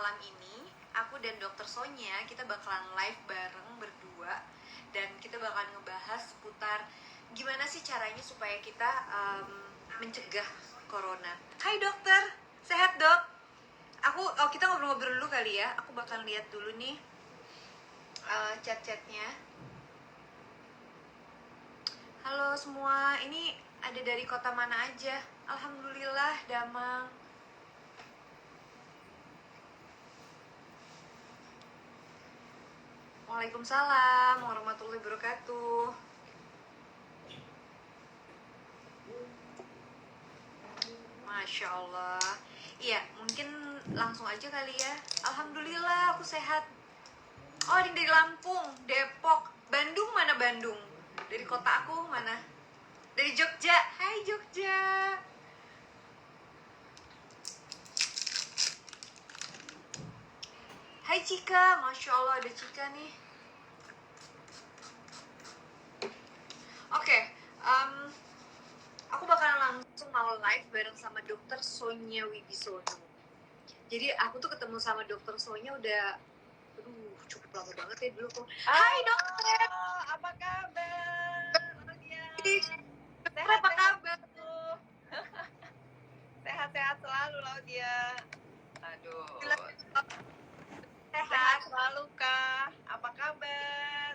malam ini aku dan Dokter Sonya kita bakalan live bareng berdua dan kita bakalan ngebahas seputar gimana sih caranya supaya kita mencegah corona. Hai dokter, sehat dok? Kita ngobrol-ngobrol dulu kali ya. Aku bakal lihat dulu nih chat-chatnya. Halo semua, ini ada dari kota mana aja? Alhamdulillah, Damang. Waalaikumsalam warahmatullahi wabarakatuh. Masya Allah. Iya, mungkin langsung aja kali ya. Alhamdulillah aku sehat. Oh, ada yang dari Lampung, Depok, Bandung. Mana Bandung? Dari kota aku mana? Dari Jogja. Hai Jogja. Hai Cika, Masya Allah ada Cika nih. Oke, aku bakalan langsung mau live bareng sama Dokter Sonya Wibisono. Jadi aku tuh ketemu sama Dokter Sonya udah, cukup lama banget ya dulu kok. Hai dokter, apa kabar? Nadia. Sehat apa kabar? Sehat-sehat selalu Laudia. Aduh. Sehat selalu Kak. Apa kabar?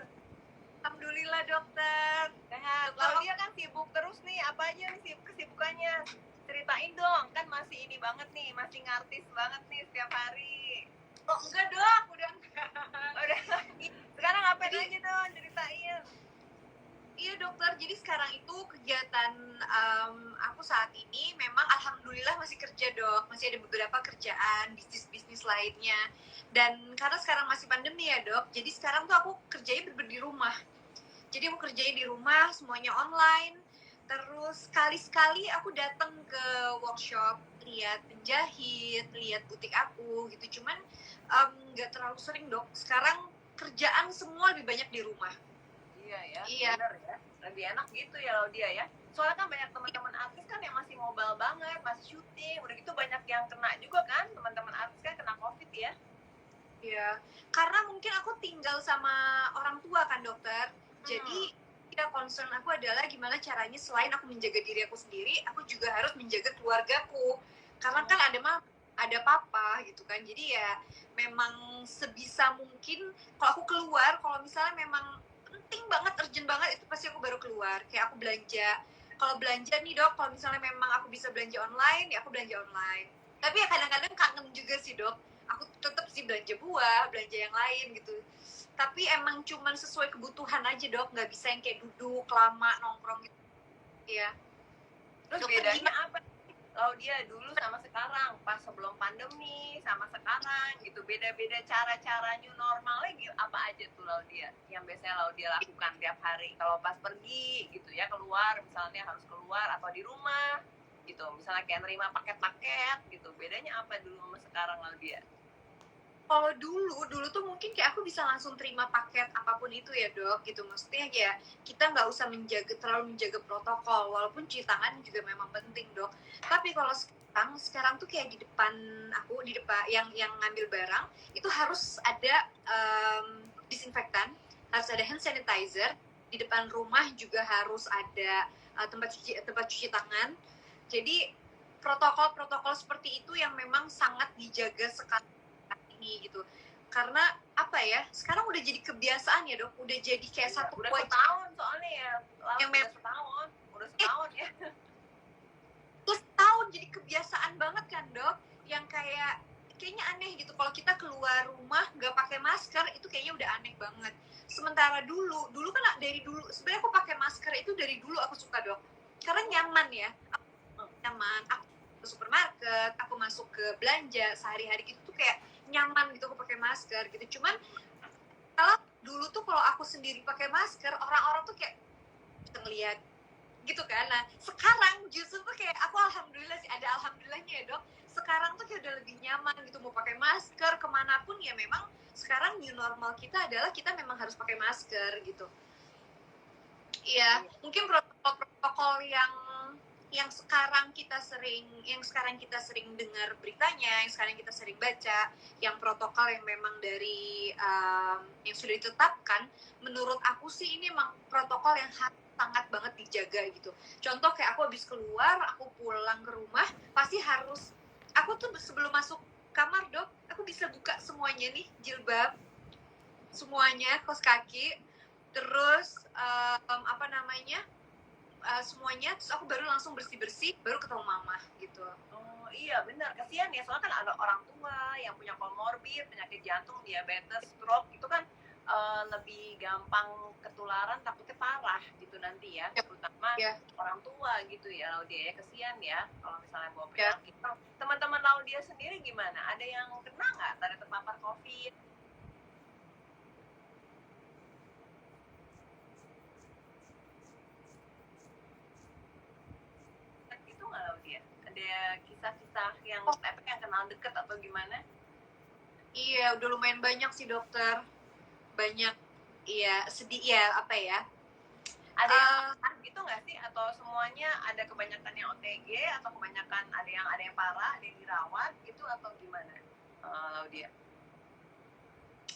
Alhamdulillah dokter. Sehat. Laudia kan sibuk terus nih. Apa aja nih kesibukannya? Ceritain dong. Kan masih ini banget nih, masih ngartis banget nih setiap hari. Oh enggak dok, udah enggak. Udah. Sekarang ngapain aja dong? Ceritain. Iya dokter, jadi sekarang itu kegiatan aku saat ini memang alhamdulillah masih kerja dok, masih ada beberapa kerjaan, bisnis-bisnis lainnya. Dan karena sekarang masih pandemi ya dok, jadi sekarang tuh aku kerjanya bener-bener di rumah. Jadi aku kerjanya di rumah, semuanya online. Terus sekali-sekali aku datang ke workshop, lihat penjahit, lihat butik aku gitu. Cuman nggak terlalu sering dok, sekarang kerjaan semua lebih banyak di rumah. Iya. Bener ya, lebih enak gitu ya Laudia ya. Soalnya kan banyak teman-teman artis kan yang masih mobile banget, masih syuting, udah gitu banyak yang kena juga kan, teman-teman artis kan kena COVID ya. Iya, karena mungkin aku tinggal sama orang tua kan dokter, jadi ya concern aku adalah gimana caranya selain aku menjaga diri aku sendiri, aku juga harus menjaga keluargaku, karena kan ada papa gitu kan, jadi ya memang sebisa mungkin kalau aku keluar, kalau misalnya memang penting banget, urgent banget, itu pasti aku baru keluar, kayak aku belanja. Kalau belanja nih dok, kalau misalnya memang aku bisa belanja online, ya aku belanja online. Tapi ya kadang-kadang kangen juga sih dok, aku tetap sih belanja buah, belanja yang lain gitu. Tapi emang cuman sesuai kebutuhan aja dok, nggak bisa yang kayak duduk lama nongkrong gitu. Iya. Terus Dokter bedanya gimana? apa? Laudia dulu sama sekarang, pas sebelum pandemi sama sekarang gitu, beda-beda cara-cara new normal lagi apa aja tuh Laudia yang biasanya Laudia lakukan tiap hari kalau pas pergi gitu ya, keluar misalnya harus keluar atau di rumah gitu, misalnya kayak nerima paket-paket gitu, bedanya apa dulu sama sekarang Laudia? Kalau dulu tuh mungkin kayak aku bisa langsung terima paket apapun itu ya dok gitu, maksudnya ya kita nggak usah terlalu menjaga protokol, walaupun cuci tangan juga memang penting dok. Tapi kalau sekarang tuh kayak di depan yang ngambil barang itu harus ada disinfektan, harus ada hand sanitizer, di depan rumah juga harus ada tempat cuci tangan. Jadi protokol seperti itu yang memang sangat dijaga sekali ini gitu, karena apa ya, sekarang udah jadi kebiasaan ya dok, udah jadi kayak satu udah setahun soalnya ya, yang udah setahun ya, terus setahun jadi kebiasaan banget kan dok, yang kayaknya aneh gitu kalau kita keluar rumah nggak pakai masker, itu kayaknya udah aneh banget. Sementara dulu kan dari dulu sebenarnya aku pakai masker itu dari dulu aku suka dok, karena nyaman ya, nyaman. Aku ke supermarket, aku masuk ke belanja sehari-hari gitu tuh kayak nyaman gitu aku pakai masker gitu. Cuman kalau dulu tuh kalau aku sendiri pakai masker, orang-orang tuh kayak ngeliat gitu kan. Nah sekarang justru tuh kayak aku alhamdulillah sih, ada alhamdulillahnya ya dok, sekarang tuh kayak udah lebih nyaman gitu mau pakai masker kemanapun. Ya memang sekarang new normal kita adalah kita memang harus pakai masker gitu. Iya, mungkin protokol yang sekarang kita sering dengar beritanya, yang sekarang kita sering baca, yang protokol yang memang dari yang sudah ditetapkan, menurut aku sih ini emang protokol yang sangat banget dijaga gitu. Contoh kayak aku habis keluar, aku pulang ke rumah, pasti harus, aku tuh sebelum masuk kamar dok, aku bisa buka semuanya nih, jilbab, semuanya, kaos kaki, terus apa namanya, semuanya, terus aku baru langsung bersih-bersih, baru ketemu mama gitu. Oh iya benar, kasihan ya, soalnya kan ada orang tua yang punya komorbid, penyakit jantung, diabetes, stroke, itu kan lebih gampang ketularan, takutnya parah gitu nanti ya, terutama Ya. orang tua gitu ya, Laudia ya, kasihan ya kalau misalnya bawa Ya. penyakit. Teman-teman Laudia sendiri gimana? Ada yang kena nggak dari terpapar COVID? Itu nggak Laudia? Ada kisah-kisah yang yang kenal deket atau gimana? Iya, udah lumayan banyak sih dokter. Banyak, iya, sedih ya, apa ya. Ada yang gitu nggak sih? Atau semuanya ada kebanyakan yang OTG, atau kebanyakan ada yang parah, ada yang dirawat gitu, atau gimana, Laudia?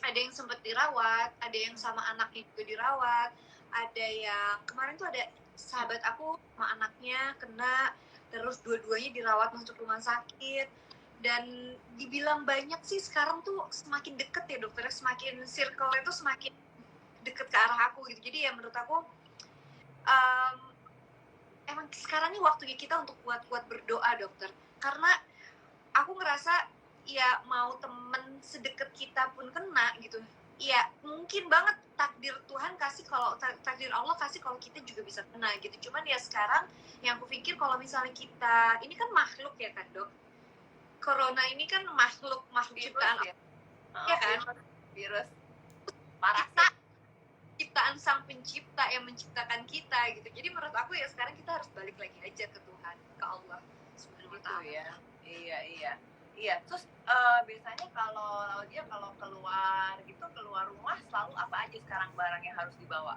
Ada yang sempat dirawat, ada yang sama anaknya juga dirawat, ada yang kemarin tuh ada sahabat aku sama anaknya kena, terus dua-duanya dirawat masuk rumah sakit. Dan dibilang banyak sih sekarang tuh semakin deket ya dokternya, semakin circle-nya tuh semakin deket ke arah aku gitu. Jadi ya menurut aku emang sekarang ini waktunya kita untuk kuat-kuat berdoa dokter, karena aku ngerasa ya mau temen sedekat kita pun kena gitu, ya mungkin banget takdir Tuhan kasih, kalau takdir Allah kasih kalau kita juga bisa kena gitu. Cuman ya sekarang yang aku pikir kalau misalnya kita, ini kan makhluk ya kan dok, corona ini kan makhluk ciptaan ya, ya kan, virus parah kita ciptaan sang pencipta yang menciptakan kita gitu. Jadi menurut aku ya sekarang kita harus balik lagi aja ke Tuhan, ke Allah Subhanahu wa Ta'ala. ya. Iya. Terus biasanya kalau Laudia kalau keluar gitu, keluar rumah selalu apa aja sekarang barang yang harus dibawa?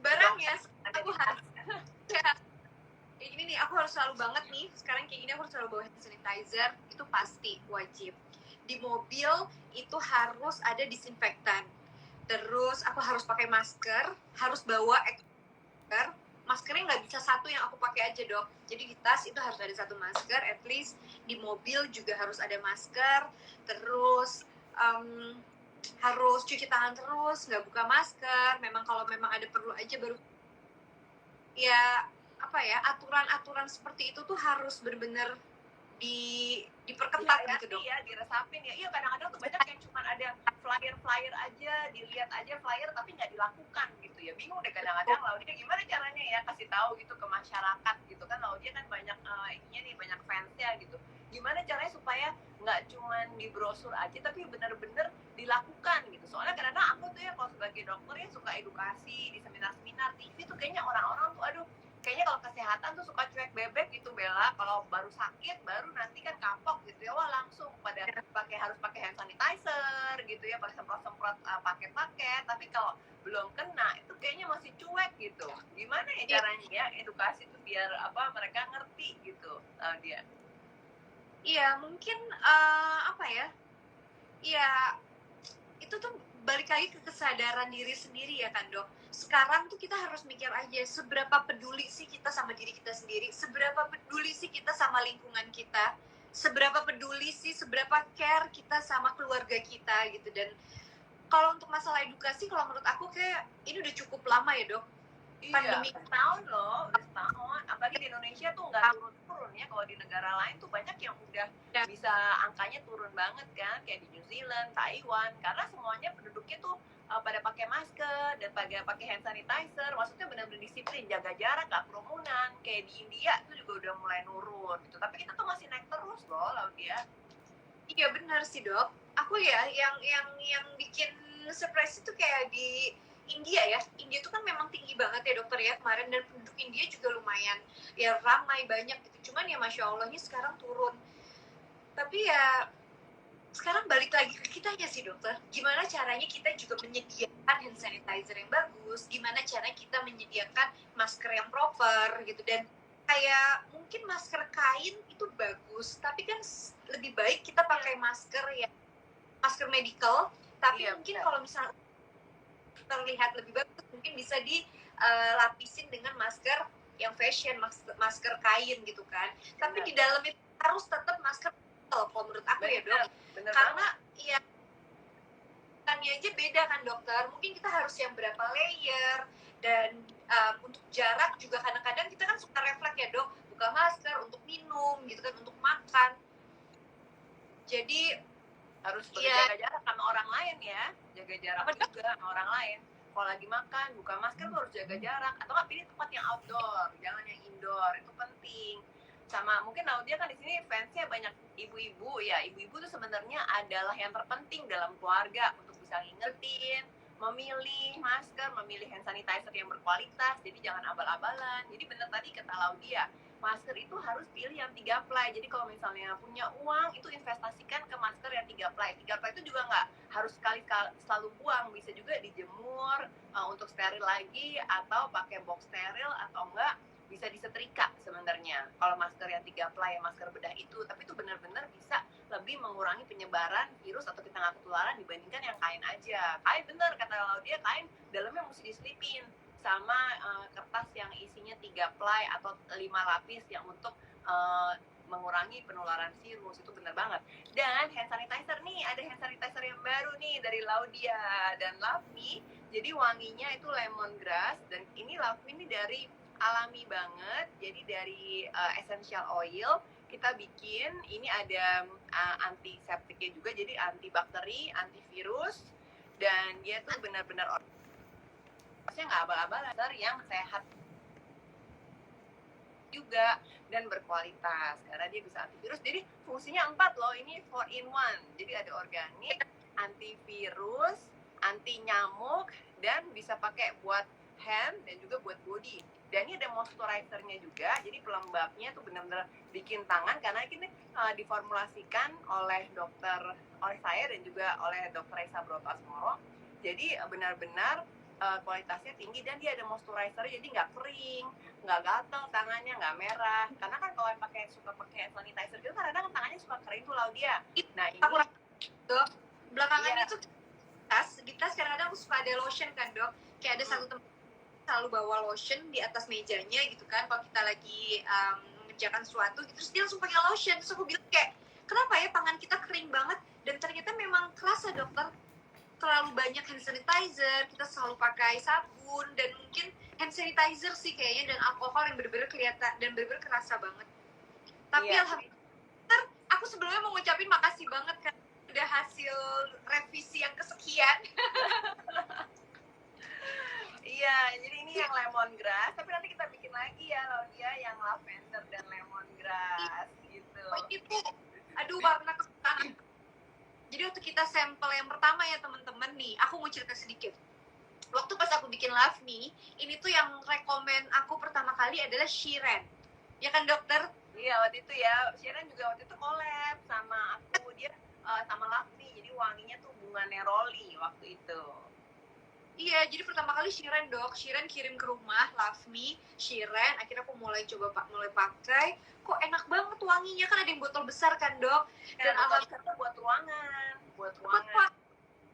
Barangnya aku harus kayak gini nih, aku harus selalu banget nih sekarang kayak gini, aku harus selalu bawa hand sanitizer, itu pasti wajib. Di mobil itu harus ada disinfektan. Terus aku harus pakai masker, harus bawa masker. Maskernya nggak bisa satu yang aku pakai aja dok. Jadi di tas itu harus ada satu masker, at least. Di mobil juga harus ada masker. Terus harus cuci tangan terus, nggak buka masker. Memang kalau memang ada perlu aja baru. Ya apa ya, aturan-aturan seperti itu tuh harus benar-benar diperketat ya, gitu dong. Iya, diresapin ya. Iya, kadang-kadang tuh banyak yang cuma ada flyer aja, dilihat aja flyer tapi nggak dilakukan gitu ya. Bingung deh kadang-kadang Laudia gimana caranya ya kasih tahu gitu ke masyarakat gitu kan. Laudia kan banyak ininya nih, banyak fansnya gitu. Gimana caranya supaya nggak cuma di brosur aja tapi benar-benar dilakukan gitu. Soalnya kadang-kadang aku tuh ya kalau sebagai dokter ya suka edukasi di seminar-seminar TV tuh, kayaknya orang-orang tuh aduh, kayaknya kalau kesehatan tuh suka cuek bebek gitu Bella. Kalau baru sakit baru nanti kan kapok gitu ya, wah langsung pada harus pakai hand sanitizer gitu ya, pakai semprot paket. Tapi kalau belum kena itu kayaknya masih cuek gitu. Gimana ya caranya ya edukasi tuh biar mereka ngerti gitu dia? Iya, mungkin apa ya? Iya, itu tuh balik lagi ke kesadaran diri sendiri ya kan dok. Sekarang tuh kita harus mikir aja seberapa peduli sih kita sama diri kita sendiri, seberapa peduli sih kita sama lingkungan kita, seberapa peduli sih, seberapa care kita sama keluarga kita gitu. Dan kalau untuk masalah edukasi, kalau menurut aku kayak ini udah cukup lama ya dok. Pandemi setahun loh, udah setahun. Apalagi di Indonesia tuh nggak turun-turun ya. Kalau di negara lain tuh banyak yang udah bisa angkanya turun banget kan, kayak di New Zealand, Taiwan, karena semuanya penduduknya tuh pada pakai masker dan pakai hand sanitizer. Maksudnya benar-benar disiplin, jaga jarak, nggak kerumunan. Kayak di India tuh juga udah mulai nurun gitu. Tapi kita tuh masih naik terus loh, Laudia. Iya benar sih dok. Aku ya yang bikin surprise itu kayak di India ya. India tuh kan memang tinggi banget ya dokter ya kemarin, dan penduduk India juga lumayan ya ramai banyak gitu. Cuman ya masya Allahnya sekarang turun. Tapi ya sekarang balik lagi ke kitanya sih dokter. Gimana caranya kita juga menyediakan hand sanitizer yang bagus, gimana cara kita menyediakan masker yang proper gitu. Dan kayak mungkin masker kain itu bagus, tapi kan lebih baik kita pakai masker medical, tapi mungkin kalau misalnya terlihat lebih bagus mungkin bisa dilapisin dengan masker yang fashion, masker kain gitu kan. Tapi di dalam itu harus tetap masker medical kalau menurut aku ya dok, karena ya tanya aja beda kan dokter, mungkin kita harus yang berapa layer. Dan untuk jarak juga kadang-kadang kita kan suka refleks ya dok, buka masker untuk minum gitu kan, untuk makan. Jadi harus jaga jarak sama orang lain ya, jaga jarak juga sama orang lain. Kalau lagi makan buka masker tuh harus jaga jarak, atau nggak pilih tempat yang outdoor, jangan yang indoor, itu penting. Sama mungkin Laudia kan di sini fansnya banyak ibu-ibu ya, ibu-ibu tuh sebenarnya adalah yang terpenting dalam keluarga untuk bisa ngingetin, memilih masker, memilih hand sanitizer yang berkualitas, jadi jangan abal-abalan. Jadi bener tadi kata Laudia, masker itu harus pilih yang 3 ply. Jadi kalau misalnya punya uang, itu investasikan ke masker yang 3 ply. 3 ply itu juga nggak harus sekali selalu buang, bisa juga dijemur untuk steril lagi, atau pakai box steril, atau enggak bisa disetrika sebenarnya. Kalau masker yang 3 ply, masker bedah itu, tapi itu benar-benar bisa lebih mengurangi penyebaran virus atau kita nggak ketularan dibandingkan yang kain aja. Kain bener kata Laudia, kain dalamnya mesti diselipin sama kertas yang isinya 3 ply atau 5 lapis yang untuk mengurangi penularan virus, itu benar banget. Dan hand sanitizer nih, ada hand sanitizer yang baru nih dari Laudia dan Lavmi. Jadi wanginya itu lemongrass, dan ini Lavmi ini dari alami banget, jadi dari essential oil kita bikin. Ini ada antiseptiknya juga, jadi antibakteri, antivirus, dan dia tuh benar-benar maksudnya nggak abal-abalan, yang sehat juga dan berkualitas karena dia bisa antivirus. Jadi fungsinya 4 loh, ini 4 in 1. Jadi ada organik, antivirus, anti nyamuk, dan bisa pakai buat hand dan juga buat body. Dan ini ada moisturizernya juga, jadi pelembabnya tuh benar-benar bikin tangan, karena ini diformulasikan oleh saya dan juga oleh Dr. Raisa Brotasmoro. Jadi benar-benar kualitasnya tinggi, dan dia ada moisturizer, jadi nggak kering, nggak gatel tangannya, nggak merah. Karena kan kalau suka pakai sanitizer gitu, kadang tangannya suka kering tuh Laudia. Nah ini dok, belakangan itu di tas kadang-kadang aku suka ada lotion kan dok, kayak ada satu tempat selalu bawa lotion di atas mejanya gitu kan, kalau kita lagi mengerjakan sesuatu gitu, terus dia langsung pakai lotion. Terus aku bilang kayak, kenapa ya tangan kita kering banget? Dan ternyata memang kerasa dokter, terlalu banyak hand sanitizer, kita selalu pakai sabun, dan mungkin hand sanitizer sih kayaknya, dan alkohol yang bener-bener kelihatan dan bener-bener kerasa banget. Tapi alhamdulillah, aku sebelumnya mau ngucapin makasih banget kan udah hasil revisi yang kesekian. Iya, jadi ini yang lemongrass, tapi nanti kita bikin lagi ya Laudia yang lavender dan lemongrass gitu. Itu, aduh warna kesukaan. Jadi waktu kita sampel yang pertama ya teman-teman nih, aku mau cerita sedikit. Waktu pas aku bikin Lavmi, ini tuh yang rekomen aku pertama kali adalah Shiren. Ya kan dokter? Iya, waktu itu ya, Shiren juga waktu itu collab sama aku, dia sama Lavmi, jadi wanginya tuh bunga neroli waktu itu. Iya, jadi pertama kali Shiren dok, Shiren kirim ke rumah, Lavmi, Shiren, akhirnya aku mulai pakai, kok enak banget wanginya, kan ada yang botol besar kan dok, dan alhamdulillah buat ruangan.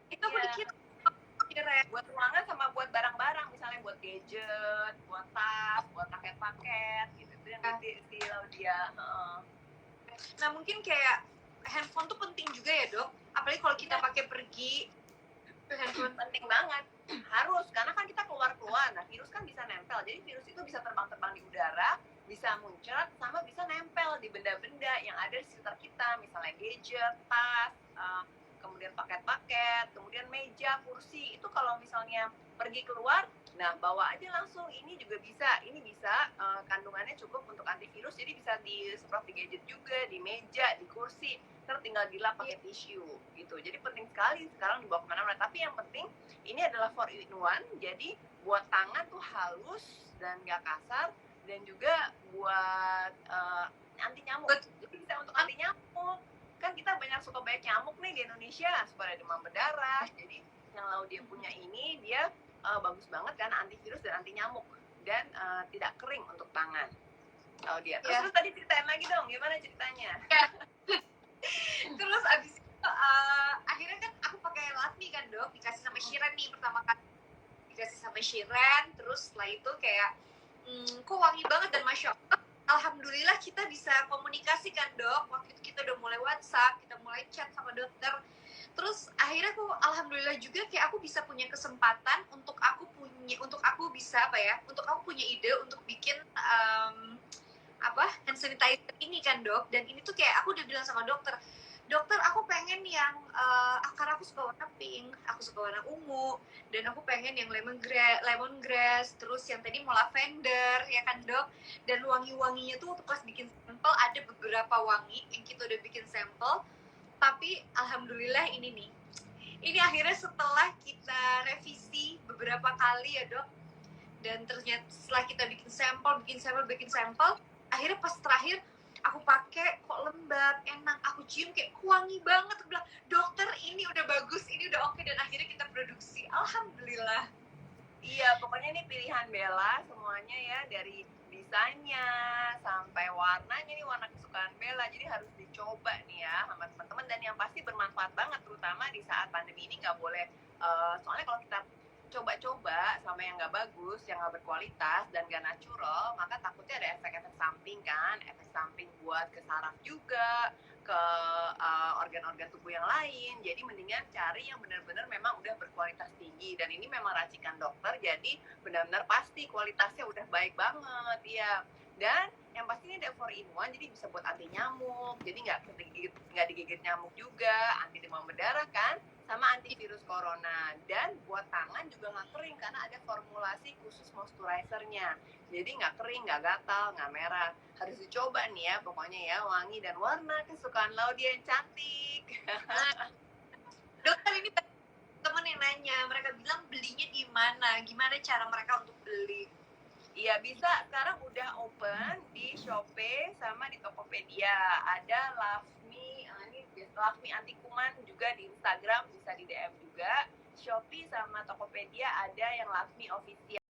Itu aku dikira Shiren buat ruangan sama buat barang-barang, misalnya buat gadget, buat tas, buat paket-paket gitu, itu yang di Laudia. Nah mungkin kayak handphone tuh penting juga ya dok, apalagi kalau kita pakai pergi. Handphone penting banget, harus, karena kan kita keluar-keluar, nah virus kan bisa nempel, jadi virus itu bisa terbang-terbang di udara, bisa muncrat, sama bisa nempel di benda-benda yang ada di sekitar kita, misalnya gadget, tas, kemudian paket-paket, kemudian meja, kursi. Itu kalau misalnya pergi keluar, nah bawa aja langsung. Ini juga bisa, ini bisa kandungannya cukup untuk antivirus, jadi bisa disemprot di gadget juga, di meja, di kursi, terus tinggal dilap pakai tisu gitu. Jadi penting sekali sekarang dibawa kemana-mana. Tapi yang penting ini adalah 4 in 1, jadi buat tangan tuh halus dan gak kasar, dan juga buat anti nyamuk. Jadi bisa untuk anti nyamuk. Kan kita suka banyak nyamuk nih di Indonesia, suka ada demam berdarah. Jadi yang Laudia punya ini dia bagus banget kan, antivirus dan anti nyamuk, dan tidak kering untuk tangan. Laudia. Terus tadi ceritain lagi dong, gimana ceritanya? Terus abis itu akhirnya kan aku pakai Latmi kan dok, dikasih sama Shiren nih pertama kali, dikasih sama Shiren. Terus setelah itu kayak kok wangi banget, dan Masya Allah, alhamdulillah kita bisa komunikasi kan dok. Waktu itu kita udah mulai WhatsApp, kita mulai chat sama dokter. Terus akhirnya aku alhamdulillah juga kayak aku bisa punya kesempatan untuk aku bisa untuk aku punya ide untuk bikin hand sanitizer ini kan dok. Dan ini tuh kayak aku udah bilang sama dokter aku pengen yang karena aku suka warna pink, aku suka warna ungu, dan aku pengen yang lemongrass, terus yang tadi mau lavender ya kan dok. Dan wangi-wanginya tuh pas bikin sampel ada beberapa wangi yang kita udah bikin sampel. Tapi alhamdulillah ini akhirnya setelah kita revisi beberapa kali ya dok, dan ternyata setelah kita bikin sampel, akhirnya pas terakhir aku pakai kok lembab, enak, aku cium kayak wangi banget. Aku bilang, dokter ini udah bagus, ini udah oke, dan akhirnya kita produksi. Alhamdulillah. Iya, pokoknya ini pilihan Bella semuanya ya, dari desainnya sampai warnanya, nih warna kesukaan Bella, jadi harus dicoba nih ya sama teman-teman, dan yang pasti bermanfaat banget, terutama di saat pandemi ini. Nggak boleh, soalnya kalau kita coba-coba sama yang nggak bagus, yang nggak berkualitas dan nggak natural, maka takutnya ada efek-efek samping kan, efek samping buat ke saraf juga, ke organ-organ tubuh yang lain. Jadi mendingan cari yang benar-benar memang udah berkualitas tinggi, dan ini memang racikan dokter, jadi benar-benar pasti kualitasnya udah baik banget ya. Dan yang pasti ini ada 4-in-1, jadi bisa buat anti nyamuk, jadi nggak digigit nyamuk juga, anti demam berdarah kan, sama antivirus corona. Dan buat tangan juga nggak kering karena ada formulasi khusus moisturizernya, jadi nggak kering, nggak gatal, nggak merah. Harus dicoba nih ya, pokoknya ya, wangi dan warna kesukaan Laudia yang cantik. Dokter, ini temen yang nanya, mereka bilang belinya di mana, gimana cara mereka untuk beli? Iya, bisa, sekarang udah open di Shopee sama di Tokopedia. Ada Lavmi, ini Lavmi anti kuman juga di Instagram, bisa di DM juga. Shopee sama Tokopedia ada yang Lavmi official.